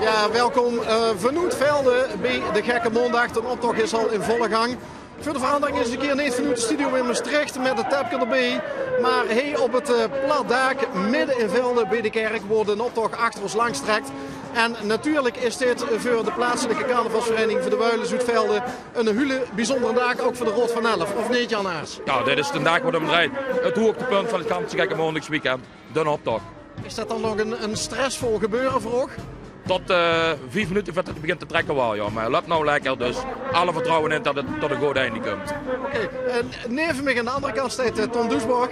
Ja, welkom van Oetvelde bij de Gekke Mondag. De optocht is al in volle gang. Voor de verandering is een keer niet vanuit de studio in Maastricht met de tapje erbij. Maar hey, op het plat dak midden in Velde bij de kerk wordt een optocht achter ons langs trekt. En natuurlijk is dit voor de plaatselijke carnavalsvereniging voor de Wuilen Zoetvelde een hele bijzondere dag, ook voor de Rot van Elf. Of niet, Jan Haas? Ja, dit is de dag waar we rijden. Het hoogtepunt van het ganse Gekke Mondagsweekend. De optocht. Is dat dan nog een stressvol gebeuren voor ook? Tot 5 minuten voordat het begint te trekken wel, ja. Maar het loopt nou lekker, dus alle vertrouwen in dat het tot een goed einde komt. Oké, neven mij aan de andere kant staat Tom Doesborg.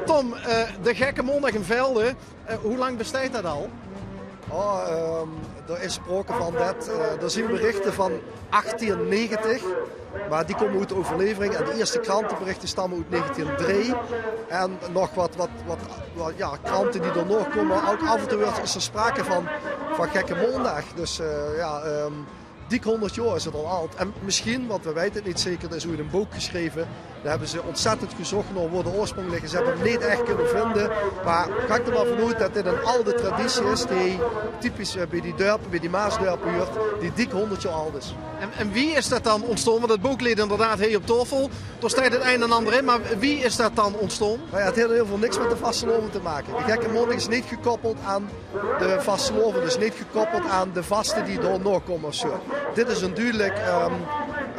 Tom, de Gekke Mondag in Velde, hoe lang bestaat dat al? Er is sprake van dat. Er zijn berichten van 1890, maar die komen uit de overlevering. En de eerste krantenberichten stammen uit 1903. En nog wat kranten die er nog komen. Ook af en toe is er sprake van Gekke Mondag. Dus dik 100 jaar is het al oud. En misschien, want we weten het niet zeker, er is ooit een boek geschreven. Daar hebben ze ontzettend gezocht naar waar de oorsprong liggen. Ze hebben hem niet echt kunnen vinden. Maar ga ik er maar vanuit dat dit een oude traditie is die typisch bij die dorpen, bij die Maasdorpen hoort, die dik 100 jaar oud is. En wie is dat dan ontstonden? Want het boek ligt inderdaad heel op tafel. Er staat het een en ander in, maar wie is dat dan ontstonden? Nou ja, het heeft heel veel niks met de vasteloven te maken. De Gekke Mondag is niet gekoppeld aan de vasteloven, dus niet gekoppeld aan de vasten die door nog komen of zo. Dit is een duidelijk,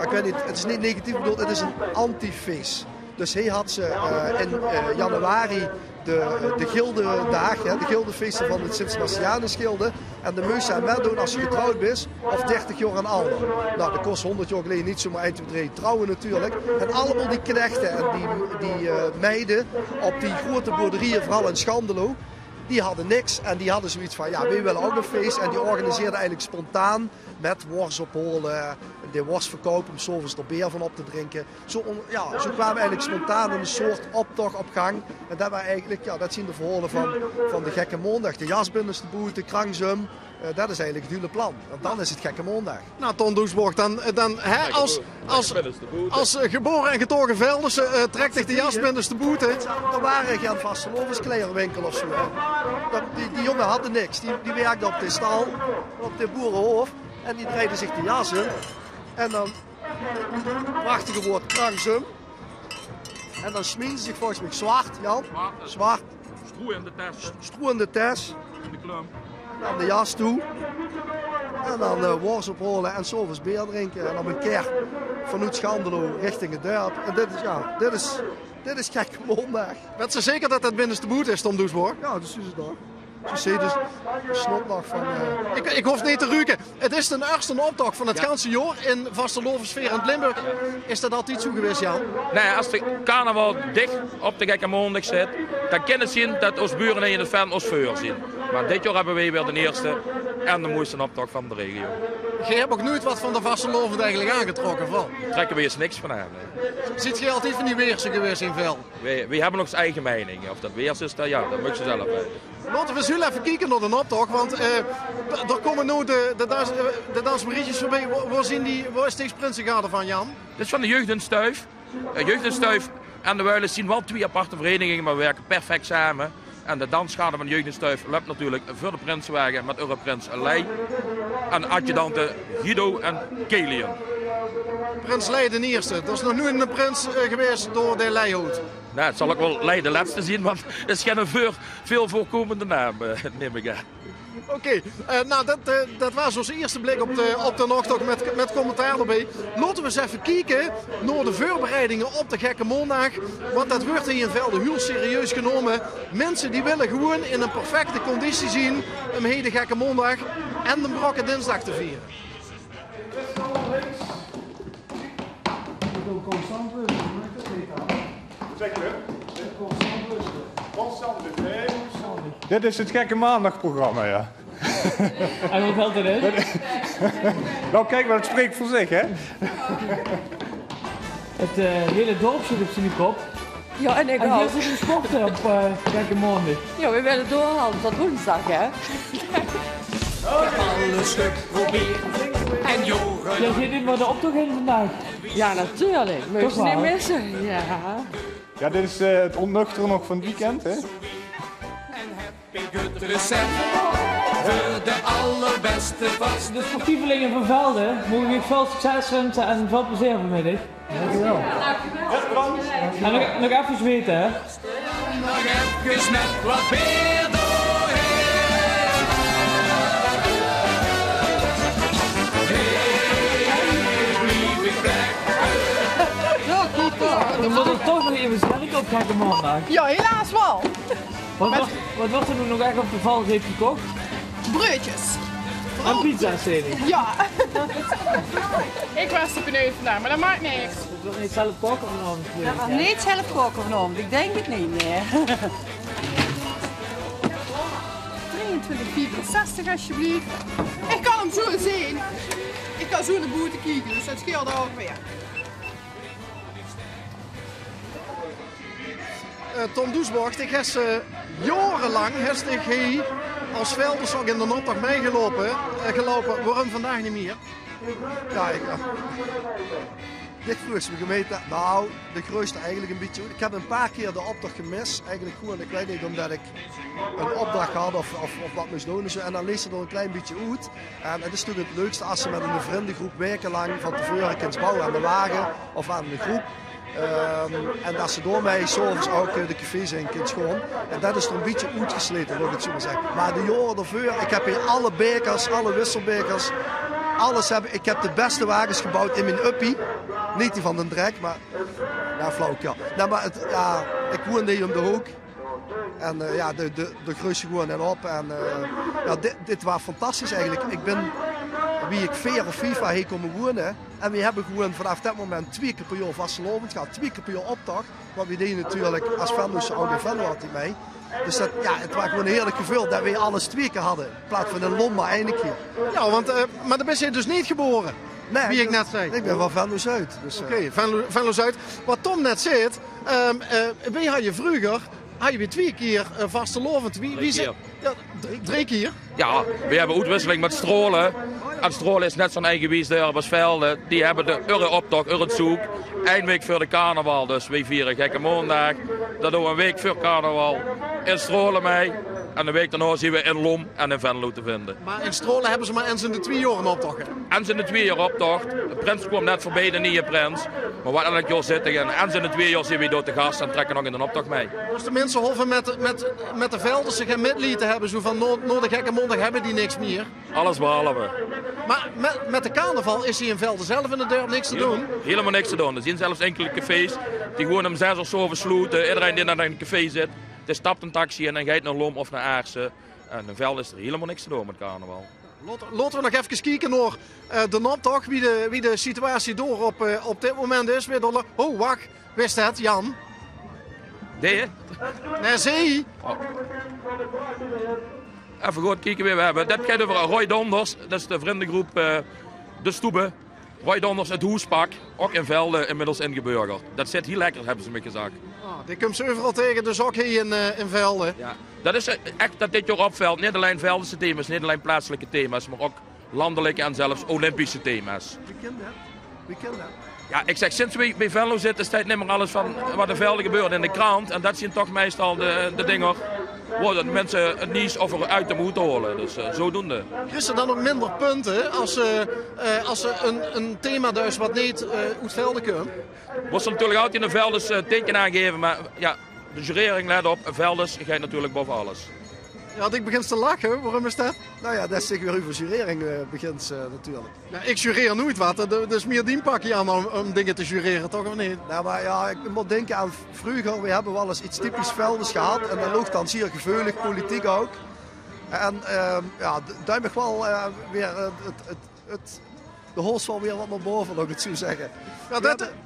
ik weet niet, het is niet negatief bedoeld, het is een antifeest. Dus hij had ze in januari de gildendag, de gildenfeesten van het Sint-Sebastianusgilde. En de moest zijn wel doen als je getrouwd bent of 30 jaar en ouder. Nou, dat kost 100 jaar geleden niet zomaar 1, 2, 3 trouwen natuurlijk. En allemaal die knechten en die meiden op die grote boerderijen, vooral in Schandelo, die hadden niks en die hadden zoiets van, ja, wij willen ook een feest. En die organiseerden eigenlijk spontaan met worst opholen, de worst verkopen om 's avonds er beer van op te drinken. Zo kwamen we eigenlijk spontaan een soort optocht op gang. En dat waren eigenlijk, dat zijn de verhalen van de Gekke Mondag. De jasbinders, de boet, de krangsum. Dat is eigenlijk het hele plan. Want dan is het Gekke Mondag. Nou, Ton Doesborg, als geboren en getogen Velderse trekt zich de jasbinders de boete. Er waren geen vastelovenskleerwinkel of zo. Die jongen hadden niks. Die werkten op de stal, op de boerenhof. En die draaiden zich de jassen. En dan, prachtige woord, krangsum. En dan smien ze zich volgens mij zwart, Jan. Zwart. Stroeiende tas. De klum. Dan de jas toe. En dan worst opholen en 's avonds beer drinken. En dan een keer vanuit Schandelo richting het dorp. En dit is Gekke Mondag. Weet ze zeker dat dat binnenste boet is, Tom Doesborg? Ja, dat is het daar. Je ziet dus de snot nog van... Ik hoef niet te ruiken. Het is de eerste optocht van het ganse jaar in vastelovensfeer in Limburg. Is dat altijd zo geweest, Jan? Nee, als de carnaval dicht op de Gekke Mondag zit, dan kunnen ze zien dat onze buren in het veld ons voor zien. Maar dit jaar hebben wij weer de eerste en de mooiste optocht van de regio. Je hebt ook nooit wat van de vasteloven eigenlijk aangetrokken, van? Trekken we eens niks van aan. Ziet je altijd van die weerse geweest in Vel? Wij hebben nog zijn eigen mening. Of dat weers is, dat moet je zelf weten. Laten we zo even kijken naar de optocht, want er komen nu de dansmarietjes voorbij. Waar is deze Prinsengarde van, Jan? Dit is van de Jeugd en Stuif. Jeugd en Stuif en de Wuilen zien wel 2 aparte verenigingen, maar we werken perfect samen. En de dansschade van de Jeugd en Stuif loopt natuurlijk voor de Prinsenwagen met Europrins Lei en adjudanten Guido en Kelian. Prins Lei de eerste. Er is nog nooit een prins geweest door de Leihoed. Nou, het zal ook wel Lei de laatste zien, want het is geen veel voorkomende naam, neem ik aan. Oké, nou dat was onze eerste blik op de optocht met commentaar erbij. Laten we eens even kijken naar de voorbereidingen op de Gekke Mondag. Want dat wordt hier in Velde heel serieus genomen. Mensen die willen gewoon in een perfecte conditie zien om hier de Gekke Mondag en de Brokke Dinsdag te vieren. Dit is het Gekke Maandagprogramma, ja. En hoe valt het in? Nou, kijk, maar het spreekt voor zich, hè? Het hele dorp zit op zijn kop. Ja, en ik En ook. hier zit een sporten op Gekke Mondag. Ja, we willen doorhalen tot woensdag, hè? Alle stuk proberen en joren. Jij zit niet maar de optocht in vandaag. Ja, natuurlijk. Moet Toch je niet wel? missen. Ja. Ja, dit is het ontnuchteren nog van het weekend, hè? En heb ik het recept voor de allerbeste vast. De sportievelingen van Velden mogen jullie veel succes wensen en veel plezier vanmiddag. Dankjewel. En nog even weten, hè? Nog even met wat meer doorheen. We moeten toch nog even sterk op gekke maandag. Ja, helaas wel. Wat wordt er nog echt op de val heeft gekocht? Broodjes. En pizza's, zeg ik. Ja. Ik was er benieuwd vandaag, maar dat maakt niks. Dat wil niet zelf koken vanavond. Niet zelf koken vanavond, ik denk het niet, nee. 23,64 alsjeblieft. Ik kan hem zo zien. Ik kan zo naar boete kijken, dus dat scheelt ook weer. Tom Doesborg, ik heb jarenlang als Velders ook in de optocht meegelopen. Waarom vandaag niet meer? Ja, dit vroeg me gemeente. Nou, de grootste eigenlijk een beetje. Ik heb een paar keer de optocht gemist. Eigenlijk gewoon, ik weet niet, omdat ik een opdracht had of wat moest doen. En dan lees je er een klein beetje uit. En het is natuurlijk het leukste als ze met een vriendengroep wekenlang van tevoren kunt bouwen aan de wagen of aan de groep. En dat ze door mij s'avonds ook de cafés in kunt schoon. En dat is er een beetje uitgesleten, wil ik het zo maar zeggen. Maar de jaren ervoor, ik heb hier alle bekers, alle wisselbekers. Ik heb de beste wagens gebouwd in mijn uppie. Niet die van den Drek, maar ja, flauw. Ja. Nou, maar ik woonde hier om de hoek. En de grootste gewoon en op. En dit was fantastisch eigenlijk. Ik ben, wie ik 4 of 5 heen komen wonen. En we hebben gewoon vanaf dat moment 2 keer per jaar vastelovend gehad. 2 keer per jaar optocht. Want we deden natuurlijk als Venlo's ook in Venlo had hij mee. Dus het was gewoon een heerlijk gevoel dat we alles 2 keer hadden. In plaats van een lom maar 1 keer. Ja, maar daar ben je dus niet geboren. Nee, wie ik net zei. Ik ben van Venlo-Zuid. Dus, Oké, Venlo-Zuid. Wat Tom net zei, wie had je vroeger? Had je weer 2 keer vastelovend? Wie keer. Ja, 3 keer? Ja, we hebben uitwisseling met Strolen. En Strolen is net zo'n eigen wiesdeur als Velden. Die hebben de optocht, het zoek. 1 week voor de carnaval, dus we vieren gekke maandag. Dat doen we een week voor carnaval. In Strolen mee. En de week daarna zien we in Lom en in Venlo te vinden. Maar in Strolen hebben ze maar eens in de 2 jaar een optocht. Eens in de 2 jaar optocht. De prins kwam net voorbij, de nieuwe prins. Maar wat elk jaar zitten. En eens in de 2 jaar zien we door te gast en trekken nog in de optocht mee. Dus de mensen hoeven met de Velders zich geen midlied te hebben. Zo van, na de gekke maandag hebben die niks meer. Alles behalve. Maar met de carnaval is hier in Velden zelf in de deur niks te doen? Helemaal niks te doen. Er zijn zelfs enkele cafés die gewoon om 6 of zo versloten. Iedereen die naar een café zit, die stapt een taxi en dan gaat naar Lom of naar Aarsen. En in Velden is er helemaal niks te doen met carnaval. Laten we nog even kijken naar de optocht, wie de situatie door op dit moment is. Oh, wacht, wist het, Jan? Nee? Nee, zie. Oh. Even goed kijken wie we hebben. Dit gaat over Roy Donders, dat is de vriendengroep De Stoebe. Roy Donders, het hoespak, ook in Velden inmiddels ingeburgerd. Dat zit heel lekker, hebben ze me gezegd. Die komt ze overal tegen, dus ook hier in Velden. Ja. Dat is echt dat dit jaar opvalt. Niet alleen Veldense thema's, niet alleen plaatselijke thema's, maar ook landelijke en zelfs Olympische thema's. Wie kent dat? Ja, ik zeg, sinds we bij Venlo zitten, staat niet meer alles van wat er Velden gebeurt in de krant. En dat zijn toch meestal de dingen waar de mensen het nieuws over uit de moeten holen. Dus zodoende. Is er dan ook minder punten als een thema dus wat niet uit Velden komt? Wordt er natuurlijk altijd in de Velders teken aangegeven, maar ja, de jurering let op, Velders gaat natuurlijk boven alles. Ja, ik begin te lachen. Waarom is dat? Nou ja, dat is zeker weer uw jurering begint natuurlijk. Ja, ik jureer nooit wat. Dus meer die pak je aan om dingen te jureren, toch of niet? Nou, maar ja, ik moet denken aan vroeger. We hebben wel eens iets typisch Velders gehad. En dat loopt dan zeer gevoelig, politiek ook. En daar heb ik wel weer de hols wel weer wat naar boven, wil ik het zo zeggen. Ja,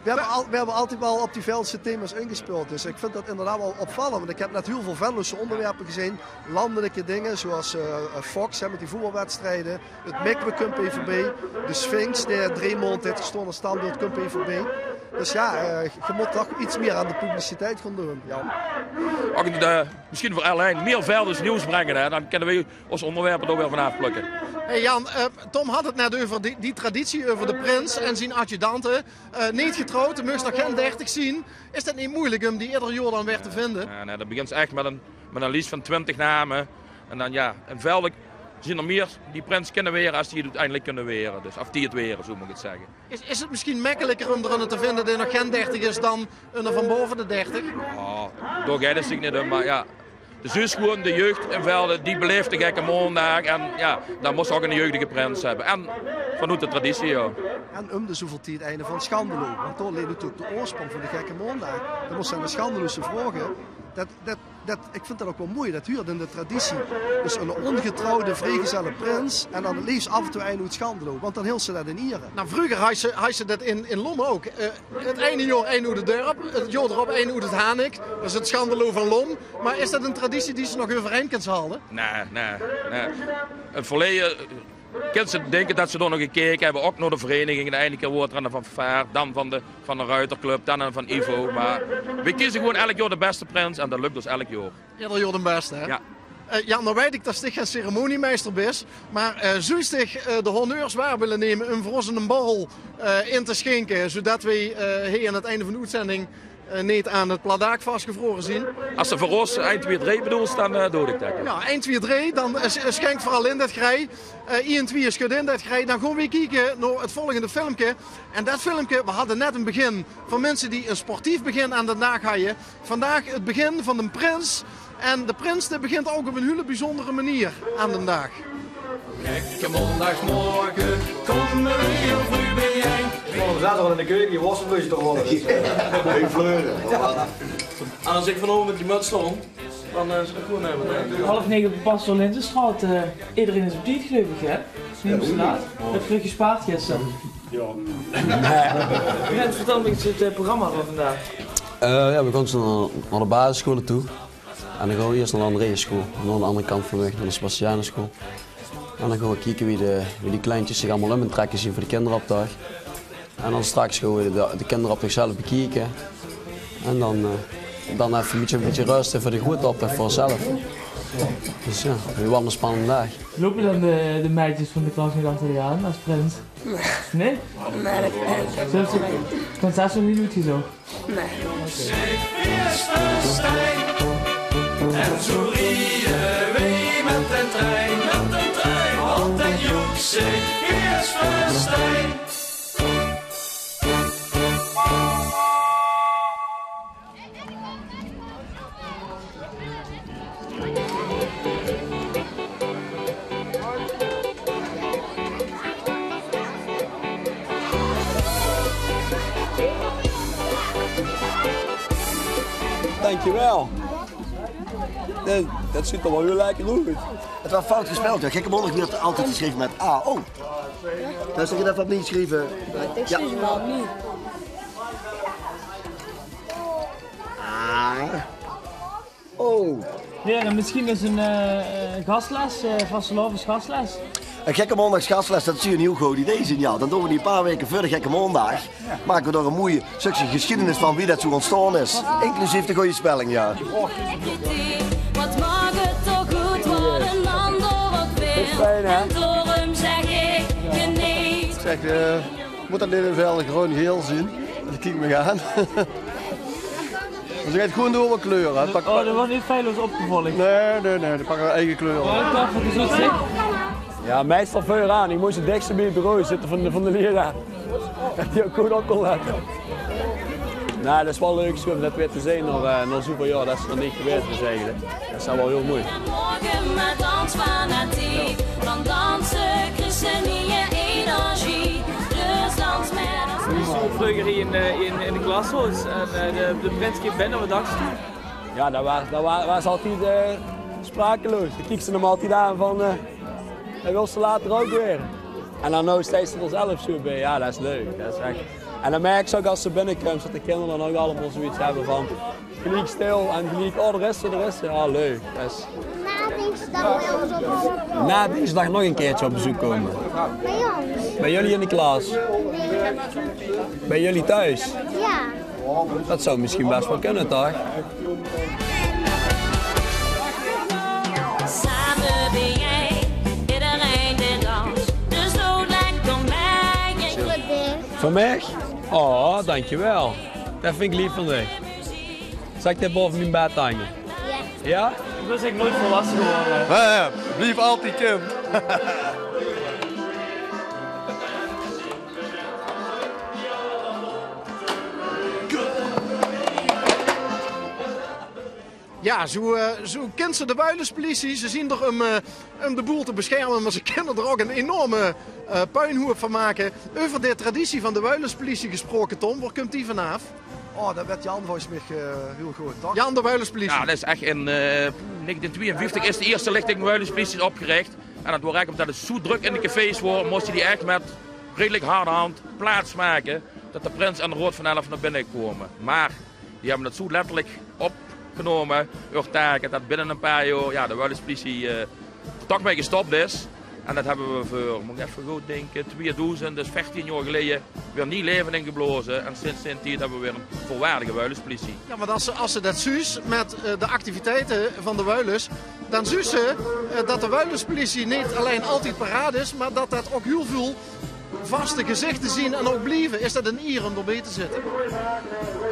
we hebben altijd wel op die Veldse thema's ingespeeld. Dus ik vind dat inderdaad wel opvallend. Want ik heb net heel veel Venlose onderwerpen gezien. Landelijke dingen zoals Fox met die voetbalwedstrijden. Het Mikwe PVB. De Sphinx die 3 maanden heeft gestonden standbeeld PVB. Dus ja, je moet toch iets meer aan de publiciteit gaan doen. Ja. Ook misschien voor Alain meer Velders nieuws brengen. Hè? Dan kunnen we ons onderwerpen er weer van afplukken. Hey Jan, Tom had het net over die traditie over de prins en zijn adjudanten. Niet getrouwd, de moest nog geen 30 zien. Is dat niet moeilijk om die ieder jaar dan weer te vinden? Ja, nee, dat begint echt met een lijst van 20 namen. En dan ja, in Velden zien er meer die prins kunnen weren als die het uiteindelijk kunnen weren. Dus, of die het weren, zo moet ik het zeggen. Is het misschien makkelijker om er een te vinden die nog geen 30 is dan een van boven de 30? Oh, door gij dat niet doen, maar ja. Dus is gewoon de jeugd in Velden, die beleeft de gekke maandag. En ja, dan moest ook een jeugdige prins hebben. En vanuit de traditie, ja. En de zoveel tijd het einde van Schandelo. Want daar ligt natuurlijk de oorsprong van de gekke maandag. Dat moest zijn de Schandeloze vragen. Ik vind dat ook wel mooi, dat huurt in de traditie. Dus een ongetrouwde vrijgezelle prins en dan liefst af en toe een uit Schandelo. Want dan hield ze dat in Ieren. Nou, vroeger had ze dat in Lom ook. Het ene jaar één uit de dorp, het jaar erop één uit het Hanik. Dat is het Schandelo van Lom. Maar is dat een traditie die ze nog overeind kan halen? Nee. Het verleden... Kunnen ze denken dat ze er nog gekeken hebben, ook naar de vereniging. De ene keer wordt er van Vaar, dan van de Ruiterclub, dan van Ivo. Maar we kiezen gewoon elk jaar de beste prins en dat lukt dus elk jaar. Ieder jaar de beste, hè? Ja. Ja, nou weet ik dat je geen ceremoniemeester bent, maar zou je de honneurs waar willen nemen om voor ons een borrel in te schenken, zodat we hier aan het einde van de uitzending niet aan het pladaak vastgevroren zien. Als ze voor ons 1, 2, 3 bedoelt, dan doe ik dat. Ja, 1, 2, 3, dan schenk vooral in dat grij. 1, 2 schud in dat grij. Dan gaan we kijken naar het volgende filmpje. En dat filmpje, we hadden net een begin van mensen die een sportief begin aan de dag hadden. Vandaag het begin van een prins. En de prins die begint ook op een hele bijzondere manier aan de dag. Gekke maandagmorgen, kom er heel vroeg bijeen. We zaten al in de keuken, je was een beetje te rollen. Ik fleuren. En als ik vanavond met die muts stond, dan is het gewoon hebben. 8:30 op de Pastor Linzenstraat. Iedereen is op tijd geloof ik, hè? Niet zo laat. Het vlug gespaard gisteren. Ja. Rens, vertel me iets het programma van vandaag. Ja, we gaan zo naar de basisscholen toe. En dan gaan we eerst naar de Andreaschool. Naar de andere kant van de weg, naar de Sebastianenschool. En dan gaan we kijken wie die kleintjes zich allemaal in trekken zien voor de kinderopdag. En dan straks gaan we de kinderopdag zelf bekijken. En dan even een beetje rusten voor de grote opdag voor onszelf. Dus ja, weer wel een spannende dag. Lopen dan de meisjes van de klas niet achter je aan als prins? Nee? Nee, dat kan ik niet. Kan zelfs nog niet doet hij zo? Nee. En zo rijden we met een trein, want een joek zich eerst verstijn. Dankjewel. Dat ziet er wel heel lekker uit. Het was fout gespeld, ja. Gekke mondig wordt altijd geschreven met A. Oh. Dan zeg je dat niet geschreven. Ik zie ze wel niet. A. Oh. Ja, dan misschien is een gastles, vastelovens gastles. Een gekke mondags gastles, dat zie je een heel goed idee zijn. Ja, dan doen we die een paar weken voor de gekke mondag. Maken we er een mooie stukje geschiedenis van wie dat zo ontstaan is. Inclusief de goede spelling, ja. Wat mag het toch goed worden, een ander ook weer. En daarom zeg ik geniet. Zeg, moet dat dit in Velden gewoon geel zien? Dat kijk me aan. Dus je gaat gewoon door wat kleuren. Pak... Oh, dat was niet feilloos opgevolgd. Nee, dan pakken we eigen kleur. Oh, ik dacht dat je zo zit. Ja, meestal veel aan. Ik moest het dekste bij het bureau zitten van de leraar. Dat die ook goed op kon laten. Nou, dat is wel leuk om dat weer te zien na zoveel jaar dat ze nog niet geweest is eigenlijk. Dat is wel heel mooi. Morgen met dansfanatiek, van dansen, christenieën, energie. Dus dans met ons. We stonden vroeger hier in de klashuis en de prins keek binnen, wat dacht je? Ja, dat was altijd sprakeloos. Dan kiek ze hem altijd aan van, hij wil ze later ook weer. En dan nou steeds er zelf zo bij. Ja, dat is leuk. Dat is echt... En dan merk je ook als ze binnenkomen dat de kinderen dan ook allemaal zoiets hebben van gelijk stil en gelijk, oh de rest. Ja, leuk. Dat is... Na deze dag nog een keertje op bezoek komen. Bij ons? Bij jullie in de klas? Bij jullie thuis? Ja. Dat zou misschien best wel kunnen, toch? Samen ben jij, iedereen de dans. Dus zo lekker om mij. Van mij? Oh, dankjewel. Dat vind ik lief van dich. Zal ik dit boven mijn bed hangen? Ja. Ja? Ik was echt nooit volwassen geworden. Ja, blijf altijd kind. Ja, zo kent ze de Wuilenspolitie. Ze zien er om de boel te beschermen, maar ze kunnen er ook een enorme puinhoop van maken. Over de traditie van de Wuilenspolitie gesproken, Tom, waar komt die vanaf? Oh, dat werd Jan volgens mij heel goed, toch? Jan de Wuilenspolitie. Ja, dat is echt in 1952 is de eerste lichting Wuilenspolitie opgericht. En dat was eigenlijk omdat het zo druk in de cafés was, moest hij echt met redelijk harde hand plaatsmaken dat de Prins en de Rood van Elf naar binnen komen. Maar die hebben het zo letterlijk opgenomen, hun taken, dat binnen een paar jaar ja, de Wuilenspolitie er toch mee gestopt is. En dat hebben we voor, moet ik even goed denken, 2000, dus 15 jaar geleden, weer nieuw leven ingeblazen. En sinds die tijd hebben we weer een volwaardige Wuilenspolitie. Ja, maar als ze dat zuus met de activiteiten van de Wuilens, dan zuus ze dat de Wuilenspolitie niet alleen altijd paraat is, maar dat dat ook heel veel vaste gezichten zien en ook blijven. Is dat een eer om erbij te zitten?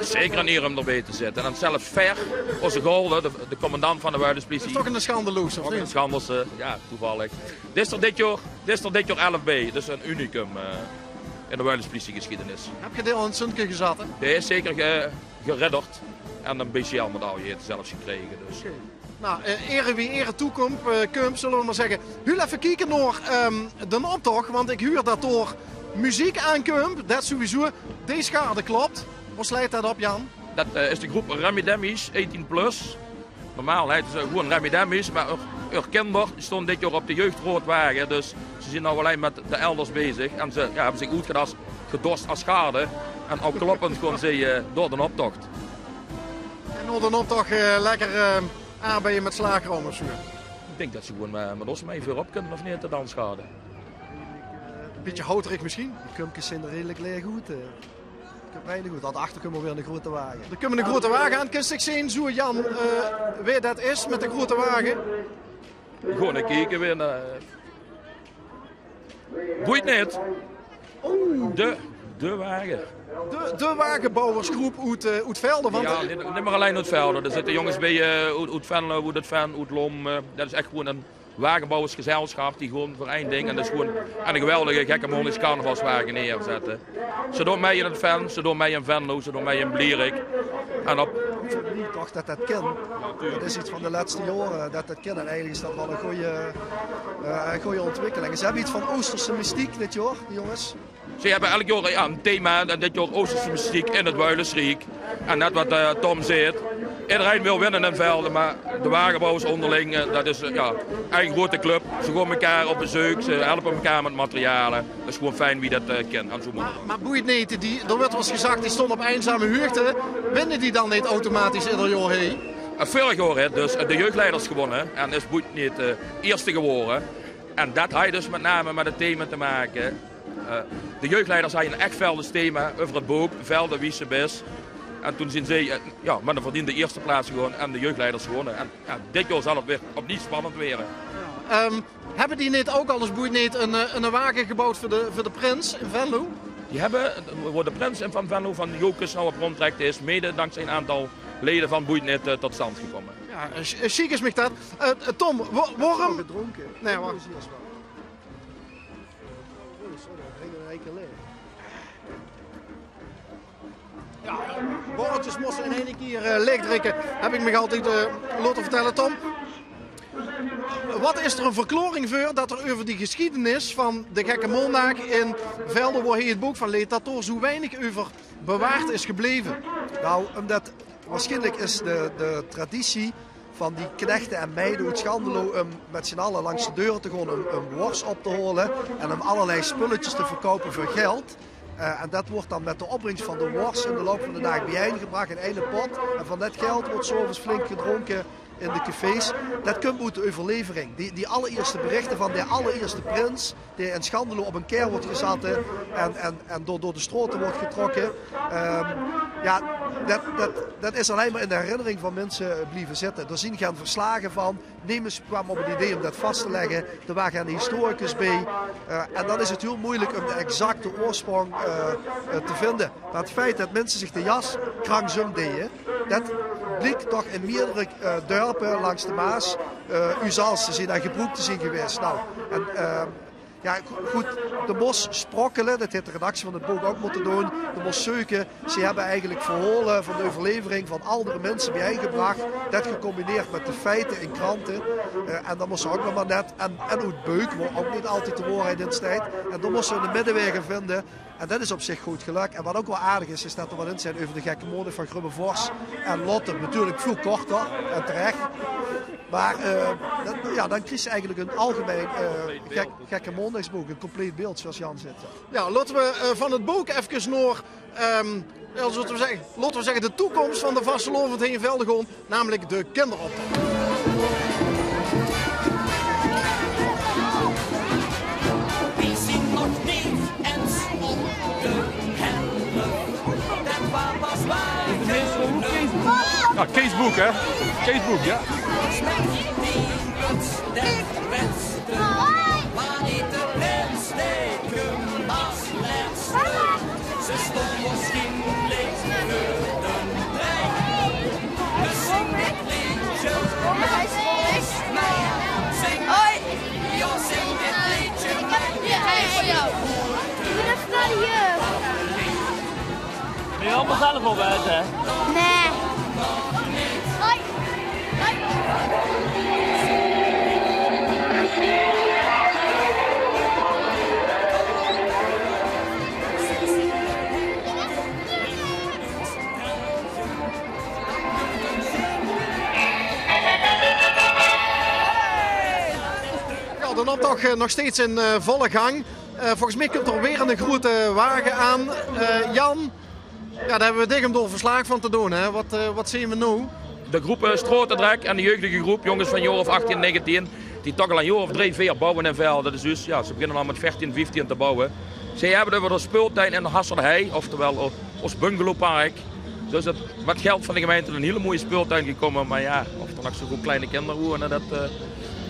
Zeker een eer om erbij te zitten. En zelfs Ver, onze Golden, de commandant van de Wuilenspolitie. Dat is toch een schandeloos, of niet? niet? Een schandelse, ja, toevallig. Dit is er dit jaar 11B, dus een unicum in de Wuilenspolitiegeschiedenis. Heb je dit al in Sunke gezet? Die is zeker geredderd en een BCL-medaille heeft zelfs gekregen. Dus. Okay. Nou, ere wie ere toekomt, zullen we maar zeggen. Heel even kijken naar de optocht, want ik huur dat door muziek aankomt. Dat sowieso. Deze schade klopt. Hoe slijt dat op, Jan? Dat is de groep Remy Demmies, 18 plus. Normaal heet ze gewoon Remy Demmies, maar haar kinderen stonden dit jaar op de jeugdroodwagen. Dus ze zijn nou alleen met de elders bezig. En ze hebben zich uitgedost als schade. En ook kloppend gewoon ze door de optocht. En door de optocht lekker aanbijen met slagroom of zo? Ik denk dat ze gewoon met ons mee voor op kunnen of niet, de dansschade. Een beetje houterig misschien? Die kumpjes zijn er redelijk leeg goed. Weinig goed. Daarachter kunnen we weer een grote wagen. Er kunnen een grote wagen aan. Kun je zien zo Jan weer dat is met de grote wagen? Gewoon een kijken weer naar. Boeit niet. De wagen. De wagenbouwersgroep uit Velden. Want ja, niet maar alleen uit Velden. Er zitten jongens bij uit Venlo, uit Ven, uit Lom. Dat is echt gewoon een wagenbouwersgezelschap die gewoon voor één ding. En dat is gewoon een geweldige gekke mondische carnavalswagen neerzetten. Ze doen mee in het Ven, ze doen mee in Venlo, ze doen mee in Blierik. En op... Ik vind niet toch dat kan. Dat is iets van de laatste jaren dat kan. En eigenlijk is dat wel een goede ontwikkeling. Ze hebben iets van Oosterse mystiek dit jaar, die jongens. Ze hebben elk jaar een thema, en dit jaar Oosterse mystiek in het Wuilensriek. En net wat Tom zegt, iedereen wil winnen in Velden, maar de wagenbouwers onderling, dat is een grote club. Ze gaan elkaar op bezoek, ze helpen elkaar met materialen. Dat is gewoon fijn wie dat kent. Maar boeit niet, er wordt wel eens gezegd, die stond op eenzame huurte. Winnen die dan niet automatisch ieder jaar heen? Vorig jaar dus de jeugdleiders gewonnen en is Boeit niet eerste geworden. En dat had dus met name met het thema te maken. De jeugdleiders hadden een echt Veldens thema over het boek, Velden wie ze best. En toen zijn ze met een verdiende eerste plaats gewonnen en de jeugdleiders gewonnen. En dit jaar zal het weer opnieuw spannend worden. Hebben die niet ook al eens Boeit niet een wagen gebouwd voor de Prins in Venlo? Die hebben, waar de Prins van Venlo van Jokus nou op rondtrekt is, mede dankzij een aantal leden van Boeit niet tot stand gekomen. Ja, chic is mij dat. Tom, waarom... gedronken? Nee, wacht. Ja, borreltjes moesten in één keer leeg drinken, heb ik me altijd laten vertellen, Tom. Wat is er een verklaring voor dat er over die geschiedenis van de Gekke Maandag in Velden, waar hij het boek van leed, dat er zo weinig over bewaard is gebleven? Nou, omdat waarschijnlijk is de traditie van die knechten en meiden uit Schandelo om met z'n allen langs de deur te gaan een worst op te halen en om allerlei spulletjes te verkopen voor geld. En dat wordt dan met de opbrengst van de worst in de loop van de dag bijeengebracht in één pot. En van dat geld wordt s'avonds flink gedronken in de cafés. Dat komt uit de overlevering. Die allereerste berichten van de allereerste prins, die in Schandelo op een keer wordt gezet en door de stroten wordt getrokken. Dat is alleen maar in de herinnering van mensen blijven zitten. Er zien gaan verslagen van. Nemers kwam op het idee om dat vast te leggen. Er waren geen historicus bij. En dan is het heel moeilijk om de exacte oorsprong te vinden. Maar het feit dat mensen zich de jas krankzum deden, publiek toch in meerdere dorpen langs de Maas Uzals te zien en Gebroek te zien geweest. Nou, en, ja, goed, de Mos sprokkelen, dat heeft de redactie van het boek ook moeten doen. De Mos zeuken, ze hebben eigenlijk verholen van de overlevering van oudere mensen bijeengebracht. Dat gecombineerd met de feiten in kranten. En dan moesten ze ook nog maar net, en uit Beuk, waar ook niet altijd de waarheid in staat. En dan moesten we de middenwegen vinden. En dat is op zich goed gelukt. En wat ook wel aardig is, is dat er wat in zijn over de gekke mode van Grubbe-Vors en Lotte. Natuurlijk veel korter en terecht. Maar ja, dan kies je eigenlijk een algemeen gekke mondagsboek, een compleet beeld zoals Jan zit. Ja, laten we van het boek even naar, laten we zeggen, de toekomst van de vastelovend heen Veldegom, namelijk de kinderoptocht. Wie zien nog niet eens op de helft? Dat was pas waar. Ja, Keesboek, hè? Keesboek, ja. Maar niet de pen steken als laatste. Ze stond misschien links de trein. Dus zing dit liedje, is mij. Zing, ja, zing dit liedje. Hij voor jou. Ik ben even naar de jeugd. Ben je allemaal zelf op uit, hè? Nee. Hoi. Ja, de optocht nog steeds in volle gang. Volgens mij komt er weer een grote wagen aan. Jan, ja, daar hebben we dicht om door verslag van te doen. Hè? Wat zien we nu? De groep Strotendrek en de jeugdige groep, jongens van jaar of 18, 19, die toch al een jaar of 3, 4 bouwen in Velden. Dus ja, ze beginnen al met 14, 15 te bouwen. Zij hebben over de speeltuin in de Hasselhei, oftewel ons bungalowpark. Dus het, met geld van de gemeente een hele mooie speeltuin gekomen. Maar ja, of er nog zoveel kleine kinderen wonen, dat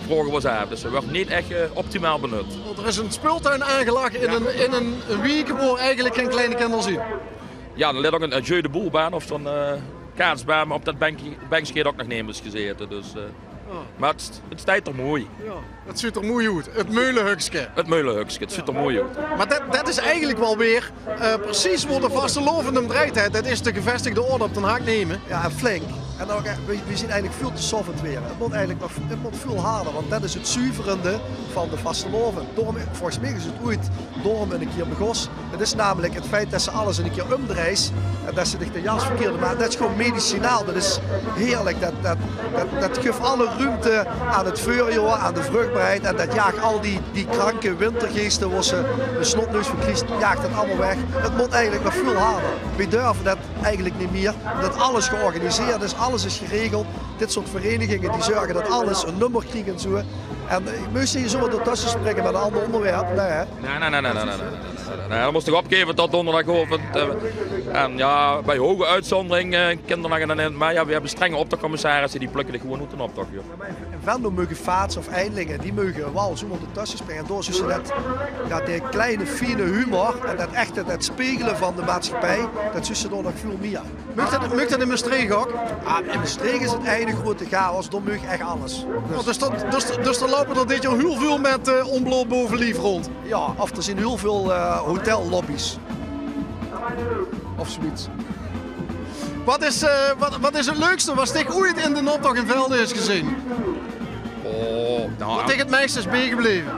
vragen we ze af. Dus ze wordt niet echt optimaal benut. Want er is een speeltuin aangelegd in een week waar eigenlijk geen kleine kinderen zien. Ja, er ligt ook een jeu de boelbaan of zo'n kaatsbaan, maar op dat bankje ook nog nemers gezeten. Dus, maar het staat er mooi. Ja, het ziet er mooi uit. Het meulenhukske. Het meulenhukske, het ziet er mooi uit. Maar dat is eigenlijk wel weer precies waar de vastelovend hem draait. Dat is de gevestigde orde op Den Haag nemen. Ja, en flink. En ook, we zien eigenlijk veel te soft het weer. Het moet eigenlijk nog veel harder, want dat is het zuiverende van de vastelovend. Volgens mij is het ooit daarom een keer begos. Het is namelijk het feit dat ze alles een keer omdraait en dat ze de jas verkeerde. Maar dat is gewoon medicinaal. Dat is heerlijk. Dat geeft alle ruimte aan het voorjaar, aan de vruchtbaarheid. En dat jaagt al die kranke wintergeesten, waar ze de snotneus verkiest, jaagt dat allemaal weg. Het moet eigenlijk nog veel harder. We durven dat eigenlijk niet meer, omdat alles georganiseerd is. Alles is geregeld. Dit soort verenigingen die zorgen dat alles een nummer krijgt en zo. En moest je zo ertussen springen met een ander onderwerp? Nee, hè? Nee, dat moest ik opgeven tot donderdagochtend. En ja, bij hoge uitzondering kinderen. Maar ja, we hebben strenge optochtcommissarissen die plukken er gewoon uit een optocht. In Venlo mogen vaats of eindlingen, die mogen wel zo ertussen springen. Door ze dat die kleine fine humor en dat echte dat spiegelen van de maatschappij, dat ze door nog veel meer. Mag dat in Maastricht ook? In Maastricht is het einde grote chaos, daar mag echt alles. Dus er lopen er dit jaar heel veel met onbloot bovenlief rond? Ja, of er zijn heel veel hotellobby's. Of zoiets. Wat is het leukste wat ik ooit in de optocht in Velden is gezien? Wat is het meest is bijgebleven?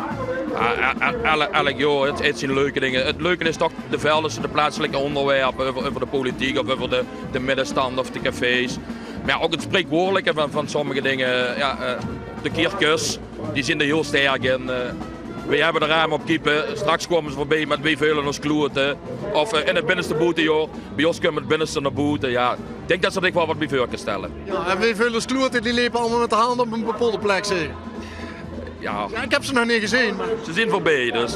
Elk jaar, het zijn leuke dingen. Het leuke is toch de velden, de plaatselijke onderwerpen, over de politiek of over de middenstand of de cafés. Maar ja, ook het spreekwoordelijke van sommige dingen. Ja, de kirkjes, die zijn er heel sterk in. We hebben de raam op kiepen, straks komen ze voorbij met wie velen ons kloeten. Of in het binnenste boete, joh. Bij ons komen het binnenste naar boete. Ja, ik denk dat ze er wel wat bij voor kunnen stellen. Ja, en wie velen ons kloeten, die liepen allemaal met de handen op een bepaalde plek, zeg. Ja, ik heb ze nog niet gezien. Maar... Ze zijn voorbij, dus...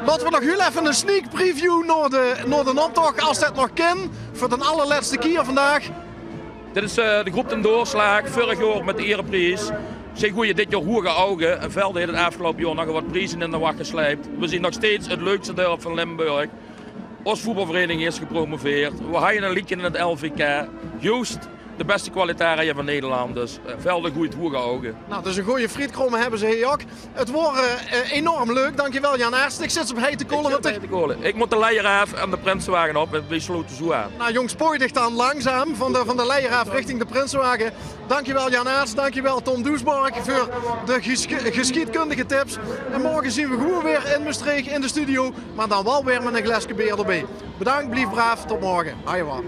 Laten we nog heel even een sneak preview naar de optocht, als dat nog kan, voor de allerlaatste keer vandaag. Dit is de groep ten doorslag, vorig jaar met de ereprijs. Zij gooien dit jaar hoge ogen en Velden heeft het afgelopen jaar nog wat prijzen in de wacht geslijpt. We zien nog steeds het leukste dorp van Limburg. Ons voetbalvereniging is gepromoveerd. We hadden een liedje in het LVK. Juist de beste kwaliteit van Nederland. Dus velden goed hoge. Nou, dus een goede frietkromme hebben ze hier ook. Het wordt enorm leuk. Dankjewel Jan Aerts. Ik zit op hete kolen. Ik moet de Leijeraaf en de Prinsenwagen op en we sloten zo aan. Nou jongens, spoedig dan langzaam van de Leijeraaf richting de Prinsenwagen. Dankjewel Jan Aerts, dankjewel Tom Doesborg voor de geschiedkundige tips. En morgen zien we gewoon weer in Maastricht in de studio, maar dan wel weer met een glasje bier erbij. Bedankt, blijf braaf, tot morgen. Iowa.